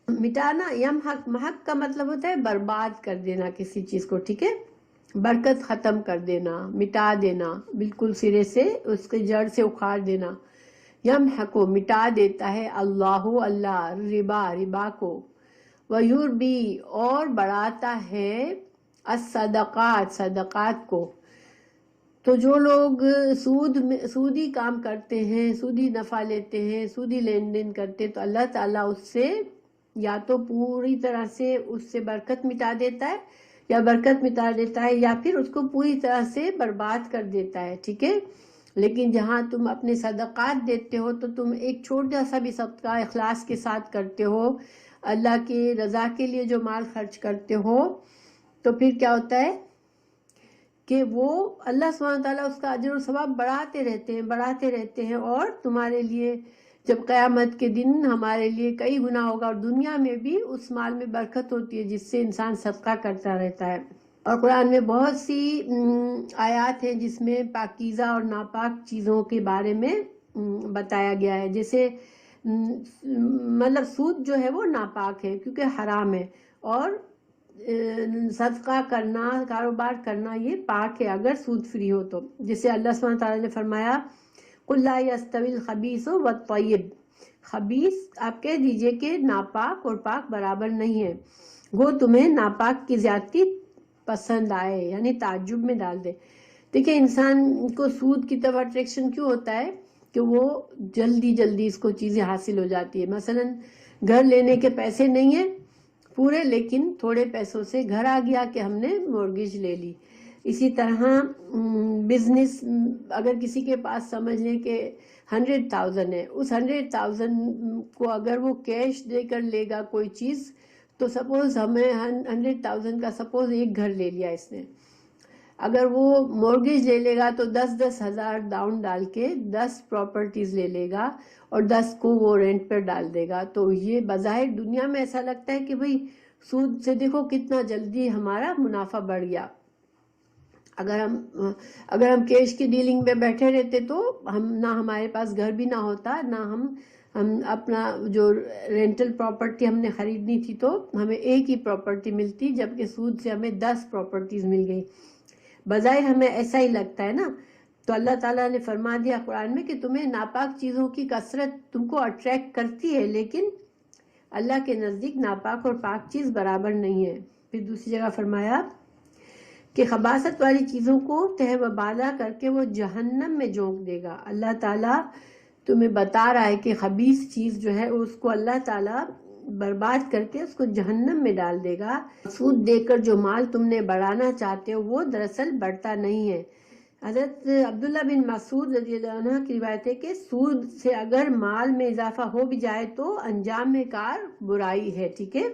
مٹانا، یمحق محق کا مطلب ہوتا ہے برباد کر دینا کسی چیز کو، ٹھیک ہے، برکت ختم کر دینا، مٹا دینا، بالکل سرے سے اس کے جڑ سے اکھاڑ دینا. یمحقو مٹا دیتا ہے اللہ ربا کو، ویربی اور بڑھاتا ہے صدقات کو. تو جو لوگ سودی کام کرتے ہیں، سودی نفع لیتے ہیں، سودی لین دین کرتے تو اللہ تعالیٰ اس سے یا تو پوری طرح سے اس سے برکت مٹا دیتا ہے، یا برکت مٹا دیتا ہے یا پھر اس کو پوری طرح سے برباد کر دیتا ہے، ٹھیک ہے. لیکن جہاں تم اپنے صدقات دیتے ہو تو تم ایک چھوٹا سا بھی صدقہ اخلاص کے ساتھ کرتے ہو، اللہ کی رضا کے لیے جو مال خرچ کرتے ہو، تو پھر کیا ہوتا ہے کہ وہ اللہ سبحانہ تعالیٰ اس کا اجر و ثواب بڑھاتے رہتے ہیں، اور تمہارے لیے جب قیامت کے دن ہمارے لیے کئی گنا ہوگا، اور دنیا میں بھی اس مال میں برکت ہوتی ہے جس سے انسان صدقہ کرتا رہتا ہے. اور قرآن میں بہت سی آیات ہیں جس میں پاکیزہ اور ناپاک چیزوں کے بارے میں بتایا گیا ہے. جیسے مطلب سود جو ہے وہ ناپاک ہے کیونکہ حرام ہے، اور صدقہ کرنا، کاروبار کرنا یہ پاک ہے اگر سود فری ہو تو. جسے اللہ سبحانہ تعالیٰ نے فرمایا قُلْ لَا يَسْتَوِي الْخَبِيثُ وَالطَّيِّبُ، خبیث آپ کہہ دیجئے کہ ناپاک اور پاک برابر نہیں ہے. وہ تمہیں ناپاک کی زیادتی پسند آئے یعنی تعجب میں ڈال دے. دیکھیں انسان کو سود کی طرف اٹریکشن کیوں ہوتا ہے کہ وہ جلدی اس کو چیزیں حاصل ہو جاتی ہے. مثلا گھر لینے کے پیسے نہیں ہیں پورے، لیکن تھوڑے پیسوں سے گھر آ گیا کہ ہم نے مورگیج لے لی. اسی طرح بزنس، اگر کسی کے پاس سمجھ لیں کہ 100,000 ہے، اس 100,000 کو اگر وہ کیش دے کر لے گا کوئی چیز، تو سپوز ہمیں 100,000 کا سپوز ایک گھر لے لیا اس نے، اگر وہ مورگیج لے لے گا تو 10,000 ڈاؤن ڈال کے 10 پراپرٹیز لے لے گا اور 10 کو وہ رینٹ پر ڈال دے گا. تو یہ بظاہر دنیا میں ایسا لگتا ہے کہ بھئی سود سے دیکھو کتنا جلدی ہمارا منافع بڑھ گیا. اگر ہم کیش کی ڈیلنگ میں بیٹھے رہتے تو ہم نہ ہمارے پاس گھر بھی نہ ہوتا، نہ ہم اپنا جو رینٹل پراپرٹی ہم نے خریدنی تھی تو ہمیں ایک ہی پراپرٹی ملتی، جبکہ سود سے ہمیں 10 پراپرٹیز مل گئی. بظاہر ہمیں ایسا ہی لگتا ہے نا. تو اللہ تعالیٰ نے فرما دیا قرآن میں کہ تمہیں ناپاک چیزوں کی کثرت تم کو اٹریکٹ کرتی ہے، لیکن اللہ کے نزدیک ناپاک اور پاک چیز برابر نہیں ہے. پھر دوسری جگہ فرمایا کہ خباثت والی چیزوں کو تہ و بالا کر کے وہ جہنم میں جھونک دے گا. اللہ تعالیٰ تمہیں بتا رہا ہے کہ خبیث چیز جو ہے اس کو اللہ تعالیٰ برباد کر کے اس کو جہنم میں ڈال دے گا. سود دے کر جو مال تم نے بڑھانا چاہتے ہو وہ دراصل بڑھتا نہیں ہے. حضرت عبداللہ بن مسعود رضی اللہ عنہ کی روایت ہے کہ سود سے اگر مال میں اضافہ ہو بھی جائے تو انجام کار برائی ہے، ٹھیک ہے.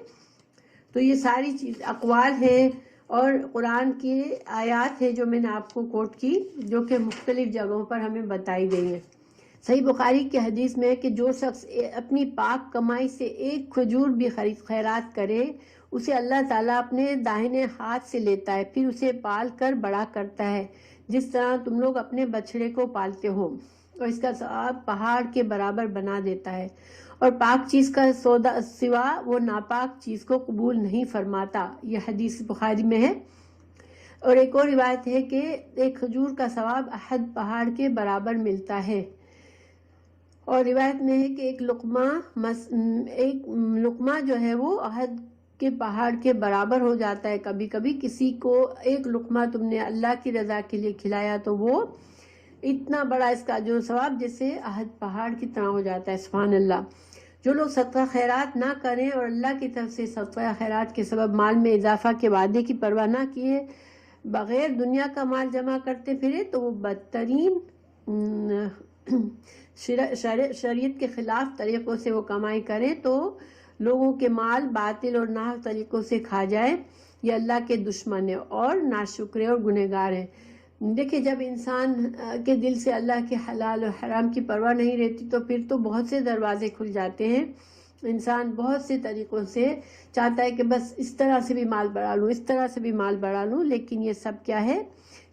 تو یہ ساری چیز اقوال ہیں اور قرآن کی آیات ہیں جو میں نے آپ کو کوٹ کی، جو کہ مختلف جگہوں پر ہمیں بتائی گئی ہیں. صحیح بخاری کی حدیث میں ہے کہ جو شخص اپنی پاک کمائی سے ایک کھجور بھی خیرات کرے اسے اللہ تعالیٰ اپنے داہنے ہاتھ سے لیتا ہے، پھر اسے پال کر بڑا کرتا ہے جس طرح تم لوگ اپنے بچڑے کو پالتے ہو، اور اس کا ثواب پہاڑ کے برابر بنا دیتا ہے. اور پاک چیز کا سوا وہ ناپاک چیز کو قبول نہیں فرماتا. یہ حدیث بخاری میں ہے. اور ایک اور روایت ہے کہ ایک کھجور کا ثواب احد پہاڑ کے برابر ملتا ہے. اور روایت میں ہے کہ ایک لقمہ جو ہے وہ احد کے پہاڑ کے برابر ہو جاتا ہے. کبھی کبھی کسی کو ایک لقمہ تم نے اللہ کی رضا کے لیے کھلایا تو وہ اتنا بڑا اس کا اجر و ثواب جیسے احد پہاڑ کی طرح ہو جاتا ہے. سبحان اللہ. جو لوگ صدقہ خیرات نہ کریں اور اللہ کی طرف سے صدقہ خیرات کے سبب مال میں اضافہ کے وعدے کی پرواہ نہ کیے بغیر دنیا کا مال جمع کرتے پھرے تو وہ بدترین شریعت کے خلاف طریقوں سے وہ کمائی کریں تو لوگوں کے مال باطل اور ناحق طریقوں سے کھا جائے. یہ اللہ کے دشمن ہے اور ناشکرے اور گنہگار ہیں. دیکھیں جب انسان کے دل سے اللہ کے حلال اور حرام کی پرواہ نہیں رہتی تو پھر تو بہت سے دروازے کھل جاتے ہیں. انسان بہت سے طریقوں سے چاہتا ہے کہ بس اس طرح سے بھی مال بڑھا لوں، اس طرح سے بھی مال بڑھا لوں، لیکن یہ سب کیا ہے؟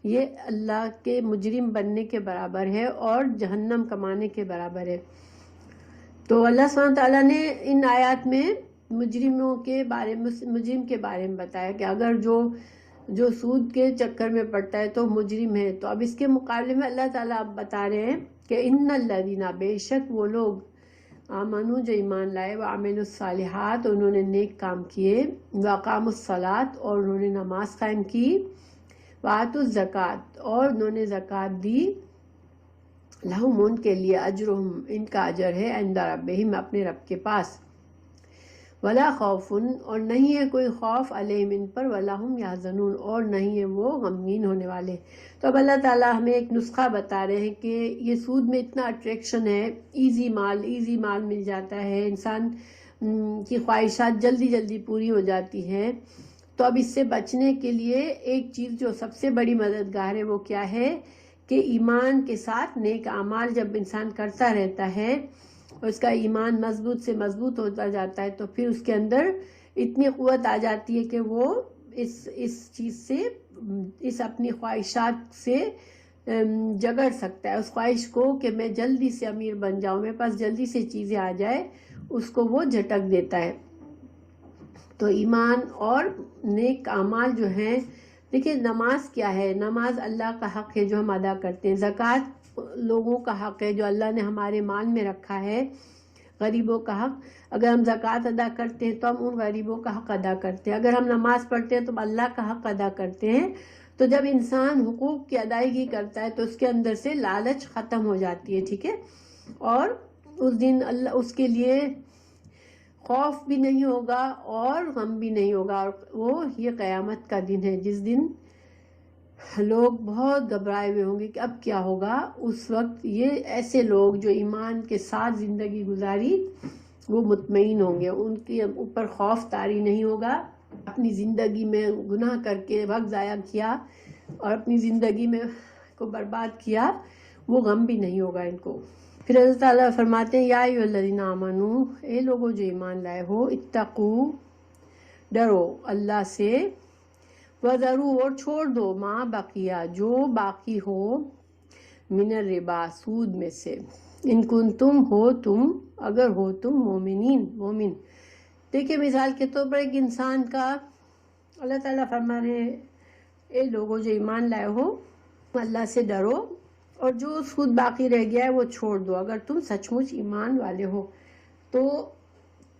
یہ اللہ کے مجرم بننے کے برابر ہے اور جہنم کمانے کے برابر ہے. تو اللہ سبحانہ تعالیٰ نے ان آیات میں مجرموں کے بارے میں، مجرم کے بارے میں بتایا کہ اگر جو سود کے چکر میں پڑتا ہے تو مجرم ہے. تو اب اس کے مقابلے میں اللہ تعالیٰ اب بتا رہے ہیں کہ ان الذین، بے شک وہ لوگ، آمنو جو ایمان لائے، وعملوا الصالحات، انہوں نے نیک کام کیے، واقاموا الصلاۃ اور انہوں نے نماز قائم کی، وآتوا الزکوٰۃ اور انہوں نے زکوٰۃ دی، لہم ان کے لیے اجرہم ان کا اجر ہے، عند ربہم اپنے رب کے پاس، ولا خوف اور نہیں ہے کوئی خوف، علیہم ان پر، ولا ہم یحزنون اور نہیں ہے وہ غمگین ہونے والے. تو اب اللہ تعالیٰ ہمیں ایک نسخہ بتا رہے ہیں کہ یہ سود میں اتنا اٹریکشن ہے، ایزی مال مل جاتا ہے، انسان کی خواہشات جلدی جلدی پوری ہو جاتی ہیں. تو اب اس سے بچنے کے لیے ایک چیز جو سب سے بڑی مددگار ہے وہ کیا ہے کہ ایمان کے ساتھ نیک اعمال جب انسان کرتا رہتا ہے اور اس کا ایمان مضبوط سے مضبوط ہوتا جاتا ہے تو پھر اس کے اندر اتنی قوت آ جاتی ہے کہ وہ اس چیز سے، اس اپنی خواہشات سے جگڑ سکتا ہے. اس خواہش کو کہ میں جلدی سے امیر بن جاؤں، میرے پاس جلدی سے چیزیں آ جائے، اس کو وہ جھٹک دیتا ہے. تو ایمان اور نیک اعمال جو ہیں، دیکھیں نماز کیا ہے؟ نماز اللہ کا حق ہے جو ہم ادا کرتے ہیں. زکوٰۃ لوگوں کا حق ہے جو اللہ نے ہمارے مال میں رکھا ہے، غریبوں کا حق. اگر ہم زکوٰۃ ادا کرتے ہیں تو ہم ان غریبوں کا حق ادا کرتے ہیں. اگر ہم نماز پڑھتے ہیں تو ہم اللہ کا حق ادا کرتے ہیں. تو جب انسان حقوق کی ادائیگی کرتا ہے تو اس کے اندر سے لالچ ختم ہو جاتی ہے، ٹھیک ہے؟ اور اس دن اللہ اس کے لیے خوف بھی نہیں ہوگا اور غم بھی نہیں ہوگا. اور وہ یہ قیامت کا دن ہے جس دن لوگ بہت گھبرائے ہوئے ہوں گے کہ اب کیا ہوگا. اس وقت یہ ایسے لوگ جو ایمان کے ساتھ زندگی گزاری وہ مطمئن ہوں گے، ان کے اوپر خوف طاری نہیں ہوگا. اپنی زندگی میں گناہ کر کے وقت ضائع کیا اور اپنی زندگی میں کو برباد کیا، وہ غم بھی نہیں ہوگا ان کو. پھر اللہ تعالیٰ فرماتے ہیں یا ایھا الذین آمنو، اے لوگوں جو ایمان لائے ہو، اتقوا ڈرو اللہ سے، وذروا اور چھوڑ دو، ما بقیہ جو باقی ہو، من الربا سود میں سے، ان کنتم ہو تم، اگر ہو تم مومن. دیکھیں مثال کے طور پر ایک انسان کا اللہ تعالیٰ فرما رہے ہیں اے لوگوں جو ایمان لائے ہو اللہ سے ڈرو اور جو سود باقی رہ گیا ہے وہ چھوڑ دو اگر تم سچ مچ ایمان والے ہو. تو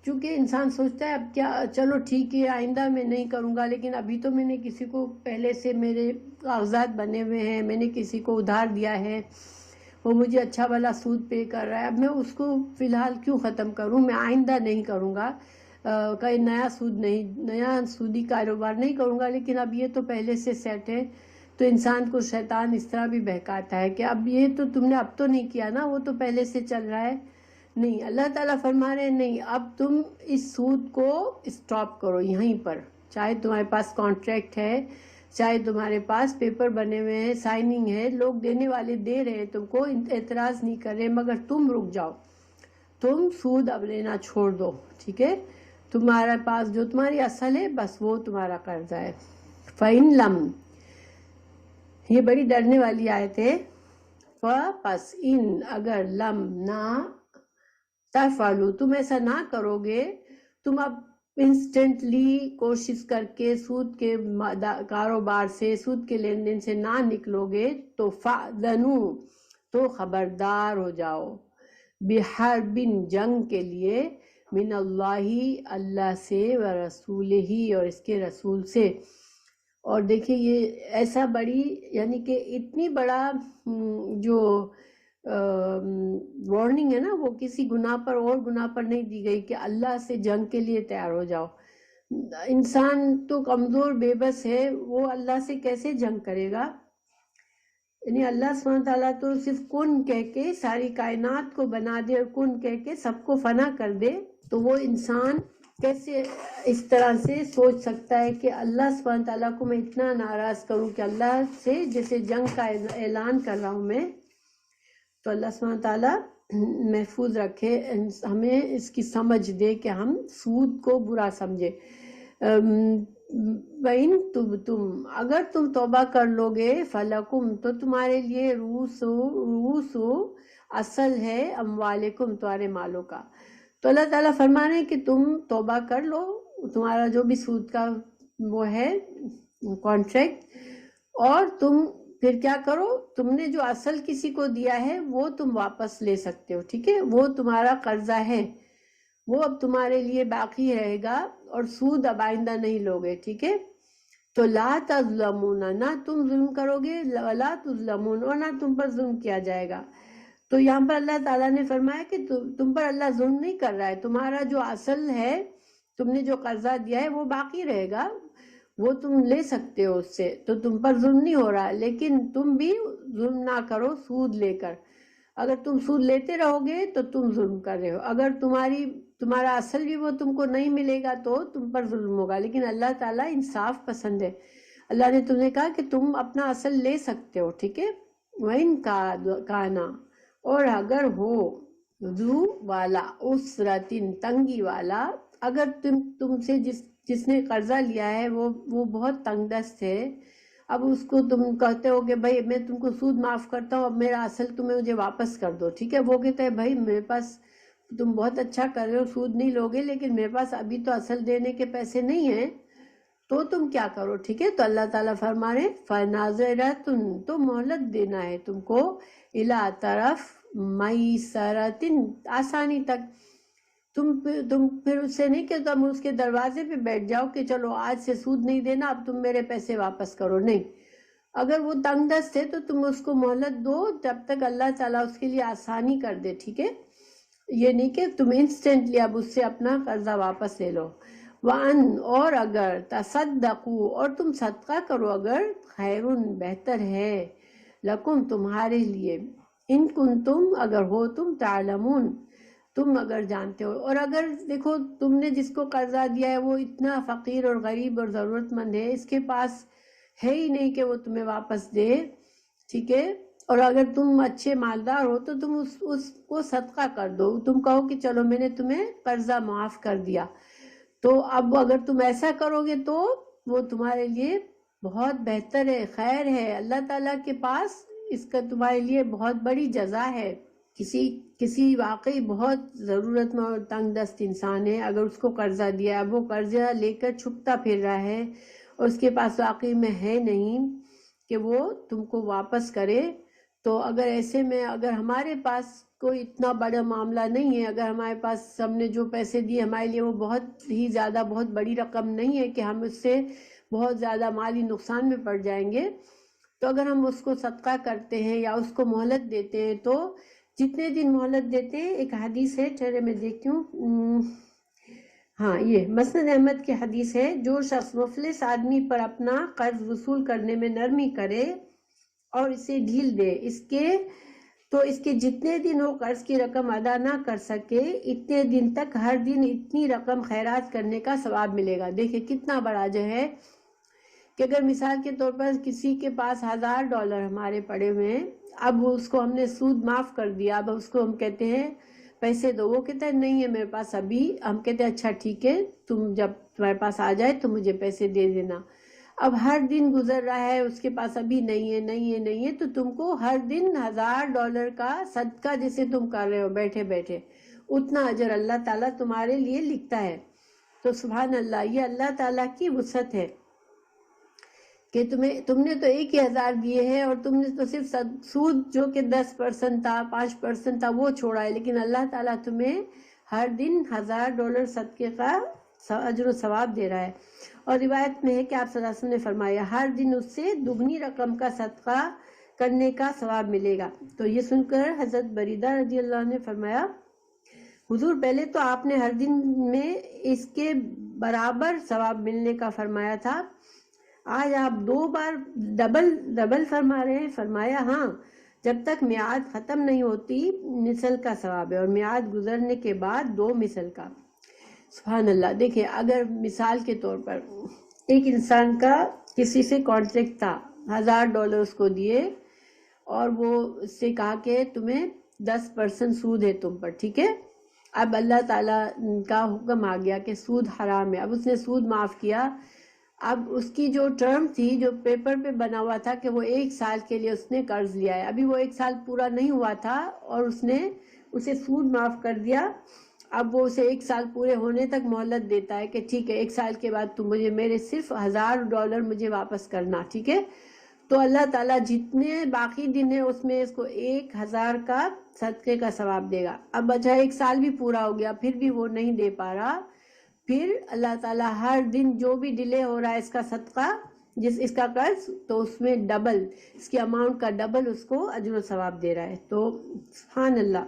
چونکہ انسان سوچتا ہے اب کیا، چلو ٹھیک ہے آئندہ میں نہیں کروں گا، لیکن ابھی تو میں نے کسی کو پہلے سے میرے کاغذات بنے ہوئے ہیں، میں نے کسی کو ادھار دیا ہے، وہ مجھے اچھا والا سود پے کر رہا ہے، اب میں اس کو فی الحال کیوں ختم کروں، میں آئندہ نہیں کروں گا، کوئی نیا سودی کاروبار نہیں کروں گا، لیکن اب یہ تو پہلے سے سیٹ ہے. تو انسان کو شیطان اس طرح بھی بہکاتا ہے کہ اب یہ تو تم نے اب تو نہیں کیا نا، وہ تو پہلے سے چل رہا ہے. نہیں، اللہ تعالیٰ فرما رہے ہیں نہیں، اب تم اس سود کو اسٹاپ کرو یہیں پر. چاہے تمہارے پاس کانٹریکٹ ہے، چاہے تمہارے پاس پیپر بنے ہوئے ہیں، سائننگ ہے، لوگ دینے والے دے رہے ہیں تم کو، اعتراض نہیں کر رہے، مگر تم رک جاؤ، تم سود اب لینا چھوڑ دو، ٹھیک ہے؟ تمہارے پاس جو تمہاری اصل ہے بس وہ تمہارا قرضہ ہے. فَإِن لَمْ، یہ بڑی ڈرنے والی آیت ہے. پس ان اگر لم نہ تفعلوا، تم ایسا نہ کرو گے، تم اب انسٹنٹلی کوشش کر کے سود کے کاروبار سے، سود کے لین دین سے نہ نکلو گے تو فَأْذَنُوا، تو خبردار ہو جاؤ، بِحَرْبٍ جنگ کے لیے، من اللہ اللہ سے، ورسولہ اور اس کے رسول سے. اور دیکھیں یہ ایسا بڑی یعنی کہ اتنی بڑا جو وارننگ ہے نا وہ کسی گناہ پر اور گناہ پر نہیں دی گئی کہ اللہ سے جنگ کے لیے تیار ہو جاؤ. انسان تو کمزور بے بس ہے، وہ اللہ سے کیسے جنگ کرے گا؟ یعنی اللہ سبحانہ تعالیٰ تو صرف کن کہہ کے ساری کائنات کو بنا دے اور کن کہہ کے سب کو فنا کر دے، تو وہ انسان کیسے اس طرح سے سوچ سکتا ہے کہ اللہ سبحانہ تعالیٰ کو میں اتنا ناراض کروں کہ اللہ سے جیسے جنگ کا اعلان کر رہا ہوں میں. تو اللہ سبحانہ تعالیٰ محفوظ رکھے، ہمیں اس کی سمجھ دے کہ ہم سود کو برا سمجھے. وَإِن تم اگر تم توبہ کر لو گے فَلَكُمْ تو تمہارے لیے رؤوس اصل ہے اموالکم تمہارے مالوں کا. تو اللہ تعالیٰ فرما رہے ہیں کہ تم توبہ کر لو، تمہارا جو بھی سود کا وہ ہے کانٹریکٹ، اور تم پھر کیا کرو، تم نے جو اصل کسی کو دیا ہے وہ تم واپس لے سکتے ہو، ٹھیک ہے، وہ تمہارا قرضہ ہے، وہ اب تمہارے لیے باقی رہے گا اور سود اب آئندہ نہیں لوگے، ٹھیک ہے. تو لا تظلمون، نہ تم ظلم کرو گے، ولا تظلمون، اور نہ تم پر ظلم کیا جائے گا. تو یہاں پر اللہ تعالیٰ نے فرمایا کہ تم پر اللہ ظلم نہیں کر رہا ہے، تمہارا جو اصل ہے، تم نے جو قرضہ دیا ہے وہ باقی رہے گا، وہ تم لے سکتے ہو اس سے، تو تم پر ظلم نہیں ہو رہا. لیکن تم بھی ظلم نہ کرو سود لے کر. اگر تم سود لیتے رہو گے تو تم ظلم کر رہے ہو، اگر تمہارا اصل بھی وہ تم کو نہیں ملے گا تو تم پر ظلم ہوگا. لیکن اللہ تعالیٰ انصاف پسند ہے، اللہ نے تمہیں کہا کہ تم اپنا اصل لے سکتے ہو، ٹھیک ہے. وَإِن کانا، اور اگر ہو ذو والا اسرتن، تنگی والا، اگر تم سے جس نے قرضہ لیا ہے وہ بہت تنگ دست ہے، اب اس کو تم کہتے ہو کہ بھائی میں تم کو سود معاف کرتا ہوں، اب میرا اصل تمہیں مجھے واپس کر دو، ٹھیک ہے. وہ کہتا ہے بھائی میرے پاس، تم بہت اچھا کر رہے ہو، سود نہیں لوگے، لیکن میرے پاس ابھی تو اصل دینے کے پیسے نہیں ہیں، تو تم کیا کرو، ٹھیک ہے. تو اللہ تعالیٰ فرما رہے فَنَاظِرَةٌ، تو مہلت دینا ہے تم کو، اِلیٰ طرف مَیسَرَةٍ، آسانی تک. تم پھر اس سے نہیں کہ تم اس کے دروازے پہ بیٹھ جاؤ کہ چلو آج سے سود نہیں دینا، اب تم میرے پیسے واپس کرو، نہیں. اگر وہ تنگ دست ہے تو تم اس کو مہلت دو جب تک اللہ تعالیٰ اس کے لیے آسانی کر دے، ٹھیک ہے. یہ نہیں کہ تم انسٹنٹلی اب اس سے اپنا قرضہ واپس لے لو. وَأَن، اور اگر تصدقوا، اور تم صدقہ کرو، اگر خیرن، بہتر ہے، لکم، تمہارے لیے، ان کنتم، اگر ہو تم، تعلمون، تم اگر جانتے ہو. اور اگر دیکھو تم نے جس کو قرضہ دیا ہے وہ اتنا فقیر اور غریب اور ضرورت مند ہے، اس کے پاس ہے ہی نہیں کہ وہ تمہیں واپس دے، ٹھیک ہے. اور اگر تم اچھے مالدار ہو تو تم اس کو صدقہ کر دو، تم کہو کہ چلو میں نے تمہیں قرضہ معاف کر دیا. تو اب اگر تم ایسا کرو گے تو وہ تمہارے لیے بہت بہتر ہے، خیر ہے، اللہ تعالیٰ کے پاس اس کا تمہارے لیے بہت بڑی جزا ہے. کسی واقعی بہت ضرورت مند اور تنگ دست انسان ہے، اگر اس کو قرضہ دیا، اب وہ قرضہ لے کر چھپتا پھر رہا ہے اور اس کے پاس واقعی میں ہے نہیں کہ وہ تم کو واپس کرے. تو اگر ایسے میں اگر ہمارے پاس کوئی اتنا بڑا معاملہ نہیں ہے، اگر ہمارے پاس ہم نے جو پیسے دیے ہمارے لیے وہ بہت ہی زیادہ بہت بڑی رقم نہیں ہے کہ ہم اس سے بہت زیادہ مالی نقصان میں پڑ جائیں گے، تو اگر ہم اس کو صدقہ کرتے ہیں یا اس کو مہلت دیتے ہیں، تو جتنے دن مہلت دیتے ہیں، ایک حدیث ہے، ٹھہرے میں دیکھتی ہوں، ہاں یہ مسند احمد کی حدیث ہے، جو شخص مفلس آدمی پر اپنا قرض وصول کرنے میں نرمی کرے اور اسے ڈھیل دے، اس کے جتنے دن وہ قرض کی رقم ادا نہ کر سکے، اتنے دن تک ہر دن اتنی رقم خیرات کرنے کا ثواب ملے گا. دیکھیں کتنا بڑا جو ہے کہ اگر مثال کے طور پر کسی کے پاس $1000 ہمارے پڑے ہوئے ہیں، اب اس کو ہم نے سود معاف کر دیا، اب اس کو ہم کہتے ہیں پیسے دو، وہ کہتا ہے نہیں ہے میرے پاس ابھی، ہم کہتے ہیں اچھا ٹھیک ہے، تم جب تمہارے پاس آ جائے تو مجھے پیسے دے دینا. اب ہر دن گزر رہا ہے، اس کے پاس ابھی نہیں ہے، تو تم کو ہر دن $1000 کا صدقہ جیسے تم کر رہے ہو بیٹھے بیٹھے، اتنا اجر اللہ تعالیٰ تمہارے لیے لکھتا ہے. تو سبحان اللہ، یہ اللہ تعالیٰ کی وسعت ہے کہ تم نے تو 1000 دیے ہیں اور تم نے تو صرف سود جو کہ 10% تھا، 5% تھا، وہ چھوڑا ہے، لیکن اللہ تعالیٰ تمہیں ہر دن $1000 صدقے کا اجر و ثواب دے رہا ہے. اور روایت میں ہے کہ آپ صلی اللہ علیہ وسلم نے فرمایا ہر دن اس سے دگنی رقم کا صدقہ کرنے کا ثواب ملے گا۔ تو یہ سن کر حضرت بریدہ رضی اللہ عنہ نے فرمایا حضور پہلے تو آپ نے ہر دن میں اس کے برابر ثواب ملنے کا فرمایا تھا، آج آپ 2 بار ڈبل فرما رہے ہیں۔ فرمایا ہاں، جب تک میعاد ختم نہیں ہوتی مثل کا ثواب ہے، اور میعاد گزرنے کے بعد 2 مثل کا۔ سبحان اللہ۔ دیکھیں اگر مثال کے طور پر ایک انسان کا کسی سے کانٹریکٹ تھا، $1000 اس کو دیے، اور وہ اس سے کہا کہ تمہیں 10% سود ہے تم پر، ٹھیک ہے۔ اب اللہ تعالیٰ کا حکم آ گیا کہ سود حرام ہے، اب اس نے سود معاف کیا۔ اب اس کی جو ٹرم تھی، جو پیپر پہ بنا ہوا تھا کہ وہ 1 سال کے لیے اس نے قرض لیا ہے، ابھی وہ 1 سال پورا نہیں ہوا تھا اور اس نے اسے سود معاف کر دیا۔ اب وہ اسے 1 سال پورے ہونے تک مہلت دیتا ہے کہ ٹھیک ہے 1 سال کے بعد تم مجھے میرے صرف $1000 مجھے واپس کرنا، ٹھیک ہے۔ تو اللہ تعالیٰ جتنے باقی دن ہیں اس میں اس کو 1000 کا صدقے کا ثواب دے گا۔ اب اچھا 1 سال بھی پورا ہو گیا پھر بھی وہ نہیں دے پا رہا، پھر اللہ تعالیٰ ہر دن جو بھی ڈیلے ہو رہا ہے اس کا صدقہ، اس کا قرض، تو اس میں ڈبل، اس کی اماؤنٹ کا ڈبل اس کو اجر و ثواب دے رہا ہے۔ تو سبحان اللہ۔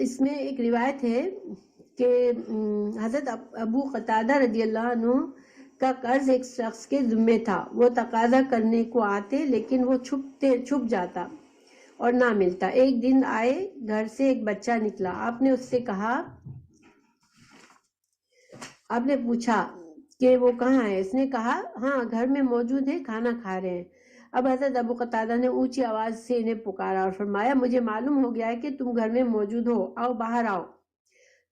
اس میں ایک روایت ہے کہ حضرت ابو قتادہ رضی اللہ عنہ کا قرض ایک شخص کے ذمے تھا، وہ تقاضا کرنے کو آتے لیکن وہ چھپ جاتا اور نہ ملتا۔ ایک دن آئے، گھر سے ایک بچہ نکلا، آپ نے اس سے کہا، آپ نے پوچھا کہ وہ کہاں ہے؟ اس نے کہا ہاں گھر میں موجود ہے، کھانا کھا رہے ہیں۔ اب حضرت ابو قتادہ نے اونچی آواز سے انہیں پکارا اور فرمایا مجھے معلوم ہو گیا ہے کہ تم گھر میں موجود ہو، آؤ باہر آؤ،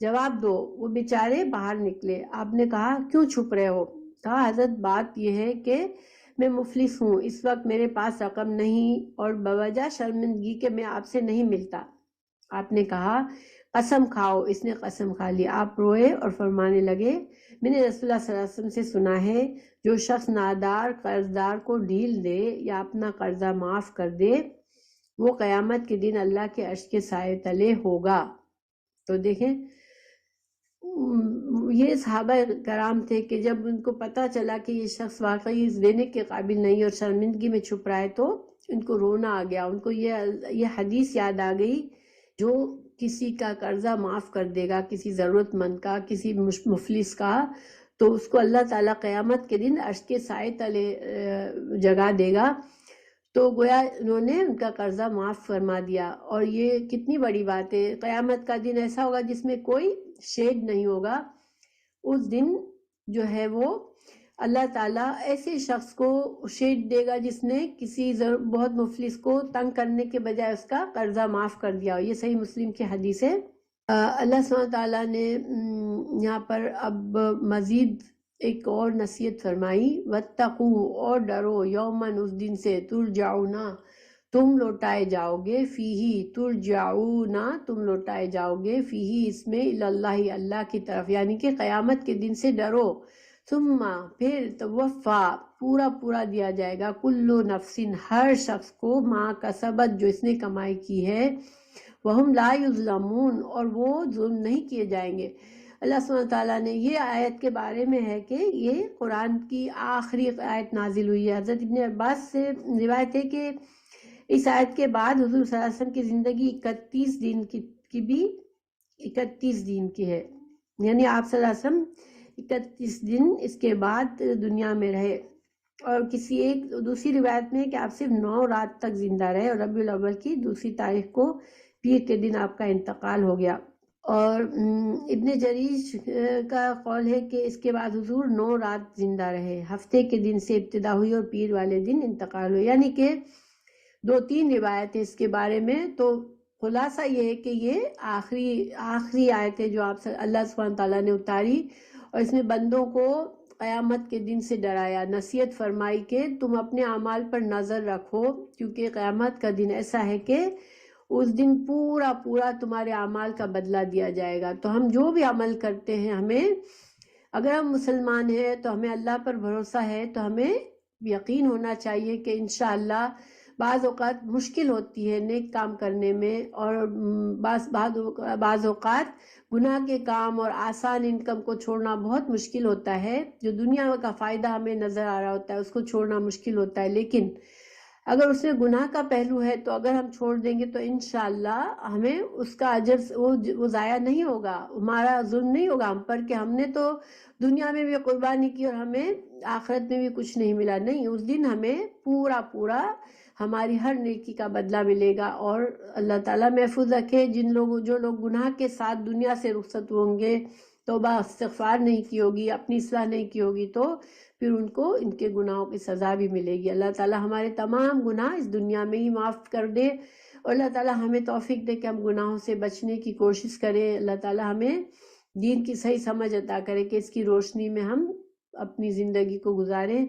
جواب دو۔ وہ بیچارے باہر نکلے۔ آپ نے کہا کیوں چھپ رہے ہو؟ کہا حضرت بات یہ ہے کہ میں مفلس ہوں، اس وقت میرے پاس رقم نہیں اور بوجہ شرمندگی کہ میں آپ سے نہیں ملتا۔ آپ نے کہا قسم کھاؤ۔ اس نے قسم کھا لی۔ آپ روئے اور فرمانے لگے میں نے رسول اللہ صلی اللہ علیہ وسلم سے سنا ہے جو شخص نادار قرضدار کو ڈھیل دے یا اپنا قرضہ معاف کر دے وہ قیامت کے دن اللہ کے عرش کے سائے تلے ہوگا۔ تو دیکھیں یہ صحابہ کرام تھے کہ جب ان کو پتہ چلا کہ یہ شخص واقعی دینے کے قابل نہیں اور شرمندگی میں چھپ رہا ہے تو ان کو رونا آ گیا، ان کو یہ حدیث یاد آ گئی، جو کسی کا قرضہ معاف کر دے گا، کسی ضرورت مند کا، کسی مفلس کا، تو اس کو اللہ تعالیٰ قیامت کے دن عرش کے سائے تلے جگہ دے گا۔ تو گویا انہوں نے ان کا قرضہ معاف فرما دیا، اور یہ کتنی بڑی بات ہے۔ قیامت کا دن ایسا ہوگا جس میں کوئی شیڈ نہیں ہوگا۔ اس دن جو ہے وہ اللہ تعالیٰ ایسے شخص کو شیڈ دے گا جس نے کسی بہت مفلس کو تنگ کرنے کے بجائے اس کا قرضہ معاف کر دیا۔ یہ صحیح مسلم کی حدیث ہے۔ اللہ سبحانہ تعالیٰ نے یہاں پر اب مزید ایک اور نصیحت فرمائی، وَاتَّقُوا، اور ڈرو، یوماً، اس دن سے، ترجعون، تم لوٹائے جاؤ گے، فیہ، ترجعون، تم لوٹائے جاؤ گے، فیہ، اس میں، اللہ، اللہ کی طرف، یعنی کہ قیامت کے دن سے ڈرو۔ ثم، پھر، توفا، پورا دیا جائے گا، کل نفس، ہر شخص کو، ما کسبت، جو اس نے کمائی کی ہے، وہم لا یظلمون، اور وہ ظلم نہیں کیے جائیں گے۔ اللہ سبحانہ تعالیٰ نے یہ آیت کے بارے میں ہے کہ یہ قرآن کی آخری آیت نازل ہوئی ہے۔ حضرت ابن عباس سے روایت ہے کہ اس آیت کے بعد حضور صلی اللہ علیہ وسلم کی زندگی 31 دن کی بھی 31 دن کی ہے، یعنی آپ صلی اللہ علیہ وسلم 31 دن اس کے بعد دنیا میں رہے، اور کسی ایک دوسری روایت میں ہے کہ آپ صرف 9 رات تک زندہ رہے، اور ربیع الاول کی 2 تاریخ کو پیر کے دن آپ کا انتقال ہو گیا۔ اور ابن جریج کا قول ہے کہ اس کے بعد حضور 9 رات زندہ رہے، ہفتے کے دن سے ابتدا ہوئی اور پیر والے دن انتقال ہوئی، یعنی کہ 2-3 روایتیں اس کے بارے میں۔ تو خلاصہ یہ ہے کہ یہ آخری آیت ہے جو آپ اللہ سبحانہ تعالیٰ نے اتاری، اور اس میں بندوں کو قیامت کے دن سے ڈرایا، نصیحت فرمائی کہ تم اپنے اعمال پر نظر رکھو، کیونکہ قیامت کا دن ایسا ہے کہ اس دن پورا تمہارے اعمال کا بدلہ دیا جائے گا۔ تو ہم جو بھی عمل کرتے ہیں، ہمیں، اگر ہم مسلمان ہیں تو ہمیں اللہ پر بھروسہ ہے، تو ہمیں یقین ہونا چاہیے کہ انشاءاللہ بعض اوقات مشکل ہوتی ہے نیک کام کرنے میں، اور بعض اوقات گناہ کے کام اور آسان انکم کو چھوڑنا بہت مشکل ہوتا ہے، جو دنیا کا فائدہ ہمیں نظر آ رہا ہوتا ہے اس کو چھوڑنا مشکل ہوتا ہے، لیکن اگر اس میں گناہ کا پہلو ہے تو اگر ہم چھوڑ دیں گے تو انشاءاللہ ہمیں اس کا اجر وہ ضائع نہیں ہوگا، ہمارا ظلم نہیں ہوگا ہم پر کہ ہم نے تو دنیا میں بھی قربانی کی اور ہمیں آخرت میں بھی کچھ نہیں ملا. نہیں، اس دن ہمیں پورا ہماری ہر نیکی کا بدلہ ملے گا. اور اللہ تعالیٰ محفوظ رکھے جو لوگ گناہ کے ساتھ دنیا سے رخصت ہوں گے، توبہ استغفار نہیں کی ہوگی، اپنی اصلاح نہیں کی ہوگی، تو پھر ان کو ان کے گناہوں کی سزا بھی ملے گی. اللہ تعالیٰ ہمارے تمام گناہ اس دنیا میں ہی معاف کر دے، اور اللہ تعالیٰ ہمیں توفیق دے کہ ہم گناہوں سے بچنے کی کوشش کریں. اللہ تعالیٰ ہمیں دین کی صحیح سمجھ عطا کرے کہ اس کی روشنی میں ہم اپنی زندگی کو گزاریں.